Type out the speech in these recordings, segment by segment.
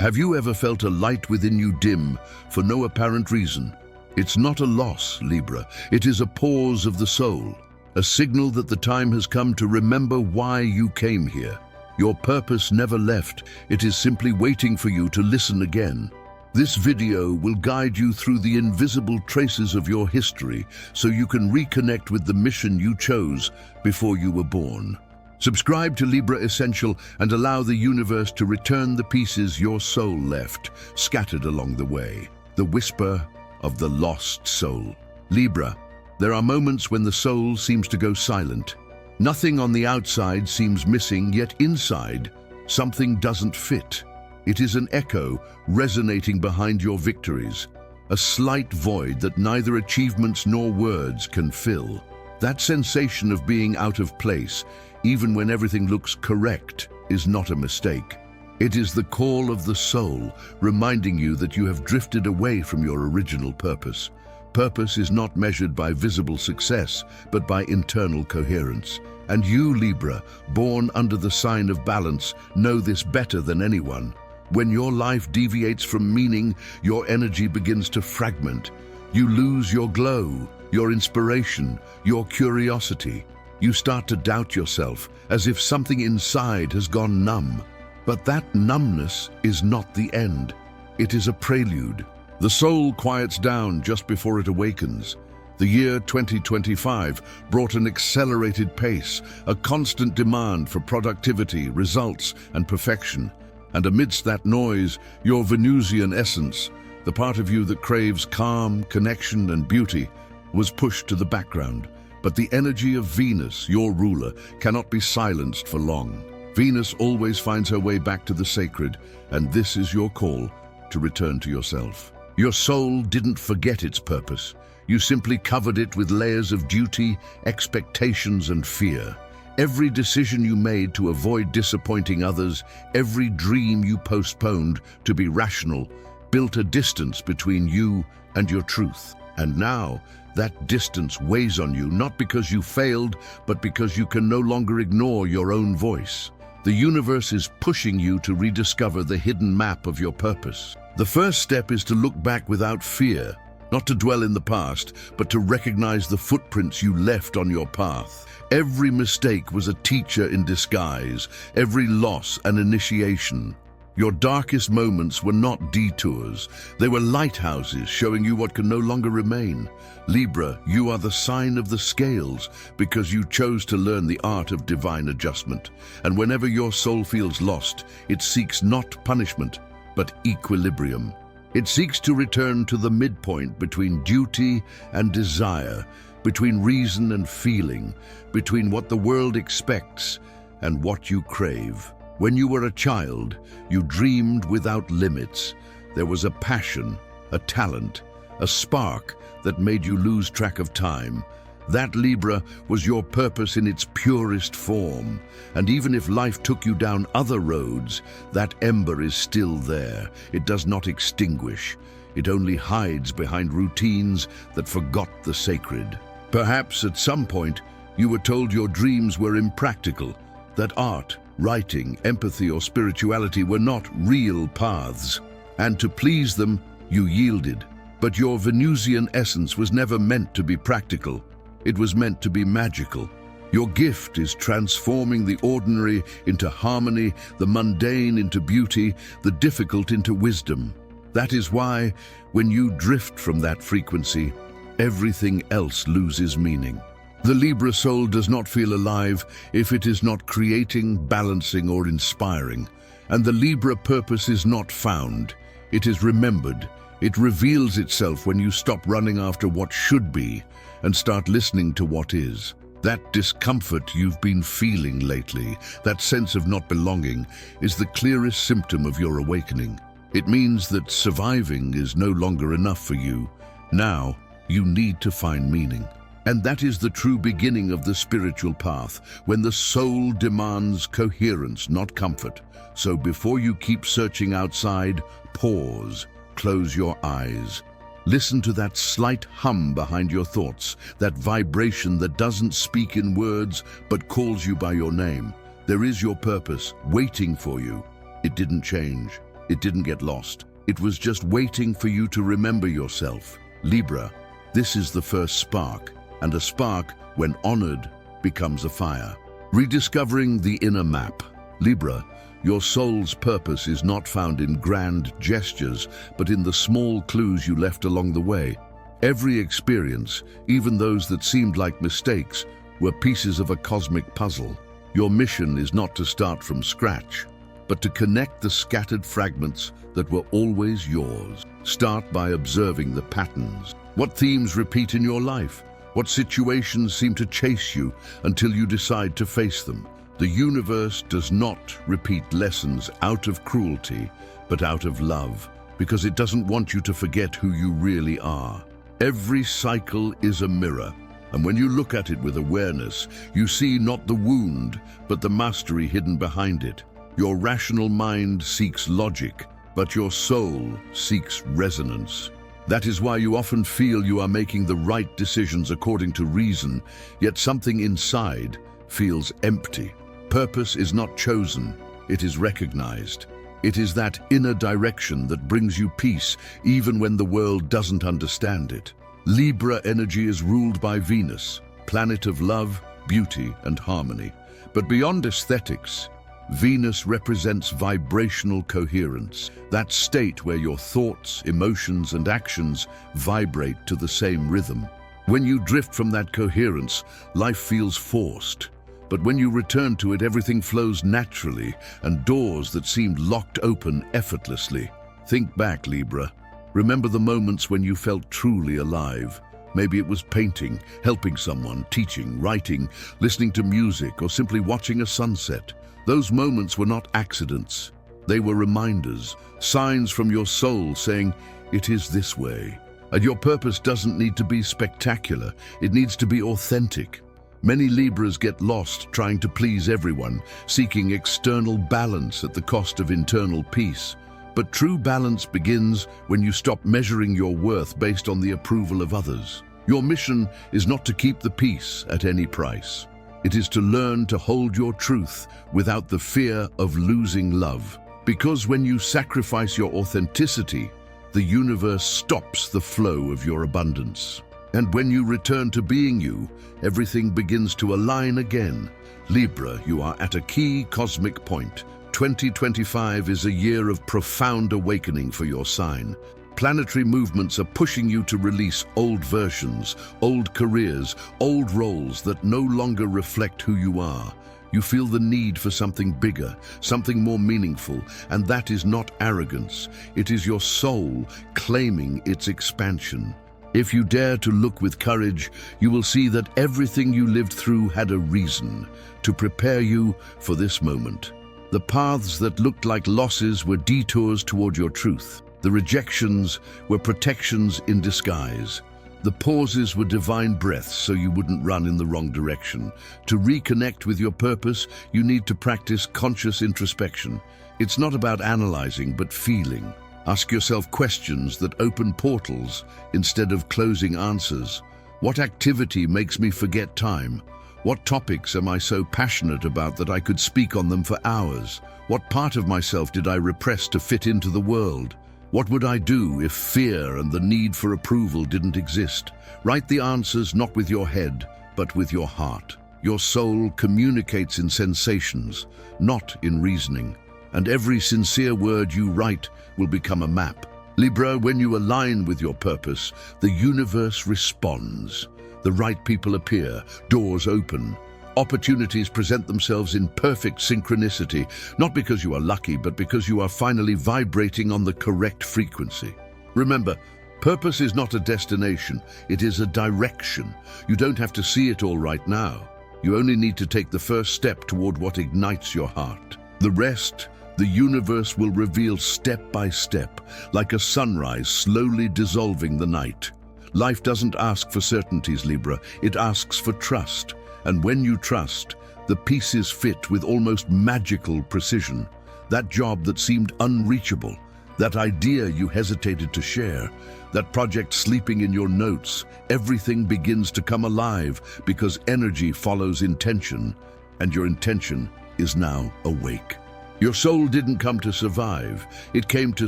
Have you ever felt a light within you dim for no apparent reason? It's not a loss, Libra. It is a pause of the soul, a signal that the time has come to remember why you came here. Your purpose never left. It is simply waiting for you to listen again. This video will guide you through the invisible traces of your history so you can reconnect with the mission you chose before you were born. Subscribe to Libra Essential and allow the universe to return the pieces your soul left, scattered along the way. The whisper of the lost soul. Libra, there are moments when the soul seems to go silent. Nothing on the outside seems missing, yet inside, something doesn't fit. It is an echo resonating behind your victories, a slight void that neither achievements nor words can fill. That sensation of being out of place, even when everything looks correct, is not a mistake. It is the call of the soul, reminding you that you have drifted away from your original purpose. Purpose is not measured by visible success, but by internal coherence. And you, Libra, born under the sign of balance, know this better than anyone. When your life deviates from meaning, your energy begins to fragment. You lose your glow, your inspiration, your curiosity. You start to doubt yourself, as if something inside has gone numb. But that numbness is not the end. It is a prelude. The soul quiets down just before it awakens. The year 2025 brought an accelerated pace, a constant demand for productivity, results, and perfection. And amidst that noise, your Venusian essence, the part of you that craves calm, connection, and beauty, was pushed to the background. But the energy of Venus, your ruler, cannot be silenced for long. Venus always finds her way back to the sacred, and this is your call to return to yourself. Your soul didn't forget its purpose. You simply covered it with layers of duty, expectations, and fear. Every decision you made to avoid disappointing others, every dream you postponed to be rational, built a distance between you and your truth. And now, that distance weighs on you, not because you failed, but because you can no longer ignore your own voice. The universe is pushing you to rediscover the hidden map of your purpose. The first step is to look back without fear, not to dwell in the past, but to recognize the footprints you left on your path. Every mistake was a teacher in disguise, every loss an initiation. Your darkest moments were not detours. They were lighthouses showing you what can no longer remain. Libra, you are the sign of the scales because you chose to learn the art of divine adjustment. And whenever your soul feels lost, it seeks not punishment, but equilibrium. It seeks to return to the midpoint between duty and desire, between reason and feeling, between what the world expects and what you crave. When you were a child, you dreamed without limits. There was a passion, a talent, a spark that made you lose track of time. That, Libra, was your purpose in its purest form. And even if life took you down other roads, that ember is still there. It does not extinguish. It only hides behind routines that forgot the sacred. Perhaps at some point, you were told your dreams were impractical, that art, writing, empathy, or spirituality were not real paths, and to please them, you yielded. But your Venusian essence was never meant to be practical. It was meant to be magical. Your gift is transforming the ordinary into harmony, the mundane into beauty, the difficult into wisdom. That is why, when you drift from that frequency, everything else loses meaning. The Libra soul does not feel alive if it is not creating, balancing, or inspiring. And the Libra purpose is not found. It is remembered. It reveals itself when you stop running after what should be and start listening to what is. That discomfort you've been feeling lately, that sense of not belonging, is the clearest symptom of your awakening. It means that surviving is no longer enough for you. Now, you need to find meaning. And that is the true beginning of the spiritual path, when the soul demands coherence, not comfort. So before you keep searching outside, pause, close your eyes. Listen to that slight hum behind your thoughts, that vibration that doesn't speak in words but calls you by your name. There is your purpose, waiting for you. It didn't change. It didn't get lost. It was just waiting for you to remember yourself. Libra, this is the first spark, and a spark, when honored, becomes a fire. Rediscovering the inner map. Libra, your soul's purpose is not found in grand gestures, but in the small clues you left along the way. Every experience, even those that seemed like mistakes, were pieces of a cosmic puzzle. Your mission is not to start from scratch, but to connect the scattered fragments that were always yours. Start by observing the patterns. What themes repeat in your life? What situations seem to chase you until you decide to face them? The universe does not repeat lessons out of cruelty, but out of love, because it doesn't want you to forget who you really are. Every cycle is a mirror, and when you look at it with awareness, you see not the wound, but the mastery hidden behind it. Your rational mind seeks logic, but your soul seeks resonance. That is why you often feel you are making the right decisions according to reason, yet something inside feels empty. Purpose is not chosen, it is recognized. It is that inner direction that brings you peace, even when the world doesn't understand it. Libra energy is ruled by Venus, planet of love, beauty, and harmony. But beyond aesthetics, Venus represents vibrational coherence, that state where your thoughts, emotions, and actions vibrate to the same rhythm. When you drift from that coherence, life feels forced. But when you return to it, everything flows naturally, and doors that seemed locked open effortlessly. Think back, Libra. Remember the moments when you felt truly alive. Maybe it was painting, helping someone, teaching, writing, listening to music, or simply watching a sunset. Those moments were not accidents. They were reminders, signs from your soul saying, "It is this way." And your purpose doesn't need to be spectacular. It needs to be authentic. Many Libras get lost trying to please everyone, seeking external balance at the cost of internal peace. But true balance begins when you stop measuring your worth based on the approval of others. Your mission is not to keep the peace at any price. It is to learn to hold your truth without the fear of losing love. Because when you sacrifice your authenticity, the universe stops the flow of your abundance. And when you return to being you, everything begins to align again. Libra, you are at a key cosmic point. 2025 is a year of profound awakening for your sign. Planetary movements are pushing you to release old versions, old careers, old roles that no longer reflect who you are. You feel the need for something bigger, something more meaningful, and that is not arrogance. It is your soul claiming its expansion. If you dare to look with courage, you will see that everything you lived through had a reason to prepare you for this moment. The paths that looked like losses were detours toward your truth. The rejections were protections in disguise. The pauses were divine breaths so you wouldn't run in the wrong direction. To reconnect with your purpose, you need to practice conscious introspection. It's not about analyzing, but feeling. Ask yourself questions that open portals instead of closing answers. What activity makes me forget time? What topics am I so passionate about that I could speak on them for hours? What part of myself did I repress to fit into the world? What would I do if fear and the need for approval didn't exist? Write the answers not with your head, but with your heart. Your soul communicates in sensations, not in reasoning. And every sincere word you write will become a map. Libra, when you align with your purpose, the universe responds. The right people appear, doors open. Opportunities present themselves in perfect synchronicity, not because you are lucky, but because you are finally vibrating on the correct frequency. Remember, purpose is not a destination, it is a direction. You don't have to see it all right now. You only need to take the first step toward what ignites your heart. The rest, the universe will reveal step by step, like a sunrise slowly dissolving the night. Life doesn't ask for certainties, Libra, it asks for trust. And when you trust, the pieces fit with almost magical precision. That job that seemed unreachable, that idea you hesitated to share, that project sleeping in your notes, everything begins to come alive because energy follows intention, and your intention is now awake. Your soul didn't come to survive. It came to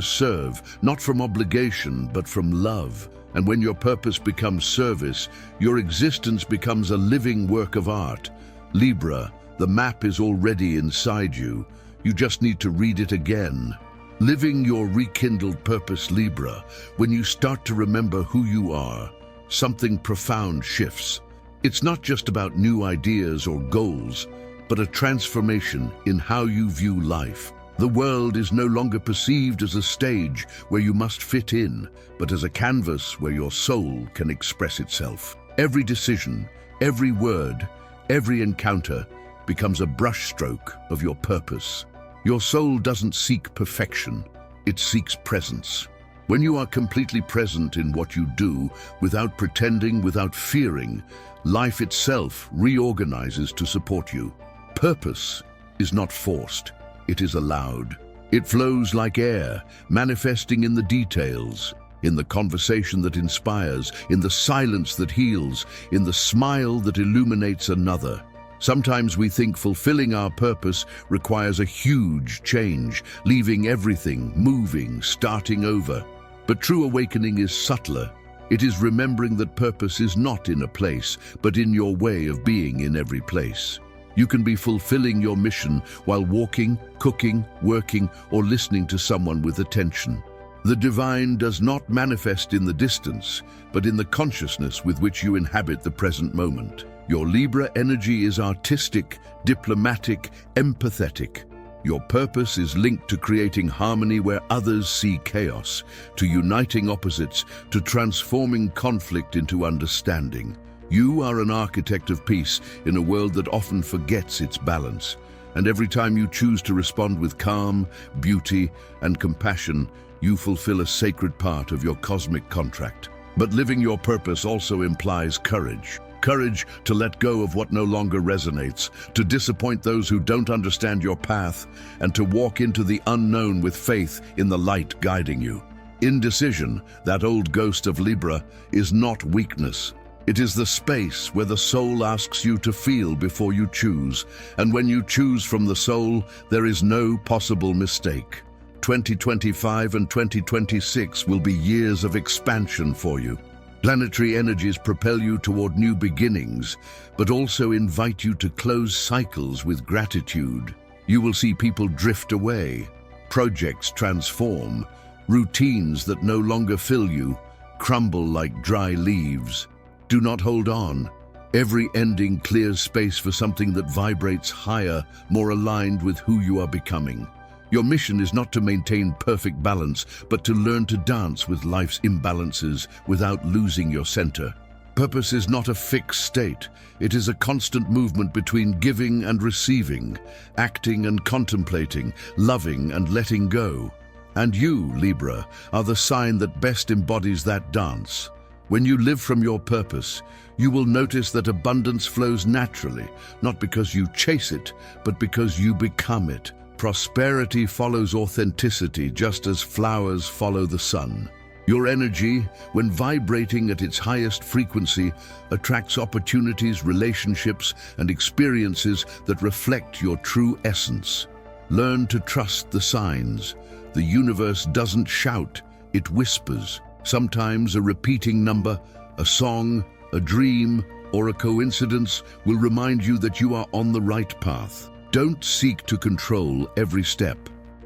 serve, not from obligation, but from love. And when your purpose becomes service, your existence becomes a living work of art. Libra, the map is already inside you. You just need to read it again. Living your rekindled purpose, Libra, when you start to remember who you are, something profound shifts. It's not just about new ideas or goals, but a transformation in how you view life. The world is no longer perceived as a stage where you must fit in, but as a canvas where your soul can express itself. Every decision, every word, every encounter becomes a brushstroke of your purpose. Your soul doesn't seek perfection, it seeks presence. When you are completely present in what you do, without pretending, without fearing, life itself reorganizes to support you. Purpose is not forced, it is allowed. It flows like air, manifesting in the details, in the conversation that inspires, in the silence that heals, in the smile that illuminates another. Sometimes we think fulfilling our purpose requires a huge change, leaving everything, moving, starting over. But true awakening is subtler. It is remembering that purpose is not in a place, but in your way of being in every place. You can be fulfilling your mission while walking, cooking, working, or listening to someone with attention. The divine does not manifest in the distance, but in the consciousness with which you inhabit the present moment. Your Libra energy is artistic, diplomatic, empathetic. Your purpose is linked to creating harmony where others see chaos, to uniting opposites, to transforming conflict into understanding. You are an architect of peace in a world that often forgets its balance. And every time you choose to respond with calm, beauty, and compassion, you fulfill a sacred part of your cosmic contract. But living your purpose also implies courage. Courage to let go of what no longer resonates, to disappoint those who don't understand your path, and to walk into the unknown with faith in the light guiding you. Indecision, that old ghost of Libra, is not weakness. It is the space where the soul asks you to feel before you choose, and when you choose from the soul, there is no possible mistake. 2025 and 2026 will be years of expansion for you. Planetary energies propel you toward new beginnings, but also invite you to close cycles with gratitude. You will see people drift away, projects transform, routines that no longer fill you crumble like dry leaves. Do not hold on. Every ending clears space for something that vibrates higher, more aligned with who you are becoming. Your mission is not to maintain perfect balance, but to learn to dance with life's imbalances without losing your center. Purpose is not a fixed state. It is a constant movement between giving and receiving, acting and contemplating, loving and letting go. And you, Libra, are the sign that best embodies that dance. When you live from your purpose, you will notice that abundance flows naturally, not because you chase it, but because you become it. Prosperity follows authenticity, just as flowers follow the sun. Your energy, when vibrating at its highest frequency, attracts opportunities, relationships, and experiences that reflect your true essence. Learn to trust the signs. The universe doesn't shout, it whispers. Sometimes a repeating number, a song, a dream, or a coincidence will remind you that you are on the right path. Don't seek to control every step.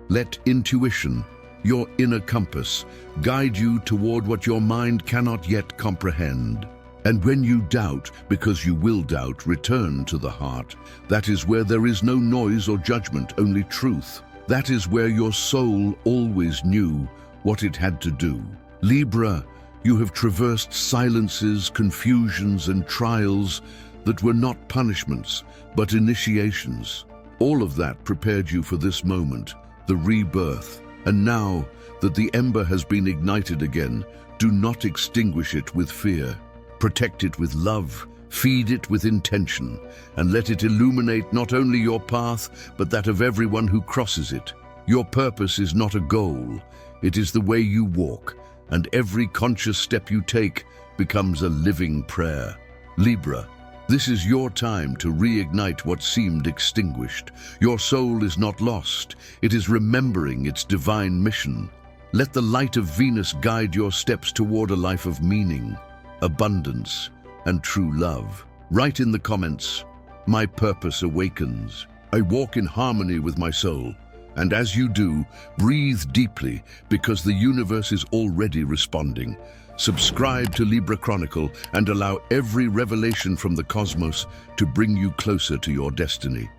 Let intuition, your inner compass, guide you toward what your mind cannot yet comprehend. And when you doubt, because you will doubt, return to the heart. That is where there is no noise or judgment, only truth. That is where your soul always knew what it had to do. Libra, you have traversed silences, confusions, and trials that were not punishments, but initiations. All of that prepared you for this moment, the rebirth. And now that the ember has been ignited again, do not extinguish it with fear. Protect it with love, feed it with intention, and let it illuminate not only your path, but that of everyone who crosses it. Your purpose is not a goal, it is the way you walk, and every conscious step you take becomes a living prayer. Libra, This is your time to reignite what seemed extinguished. Your soul is not lost. It is remembering its divine mission. Let the light of Venus guide your steps toward a life of meaning, abundance, and true love. Write in the comments, "My purpose awakens. I walk in harmony with my soul." And as you do, breathe deeply because the universe is already responding. Subscribe to Libra Chronicle and allow every revelation from the cosmos to bring you closer to your destiny.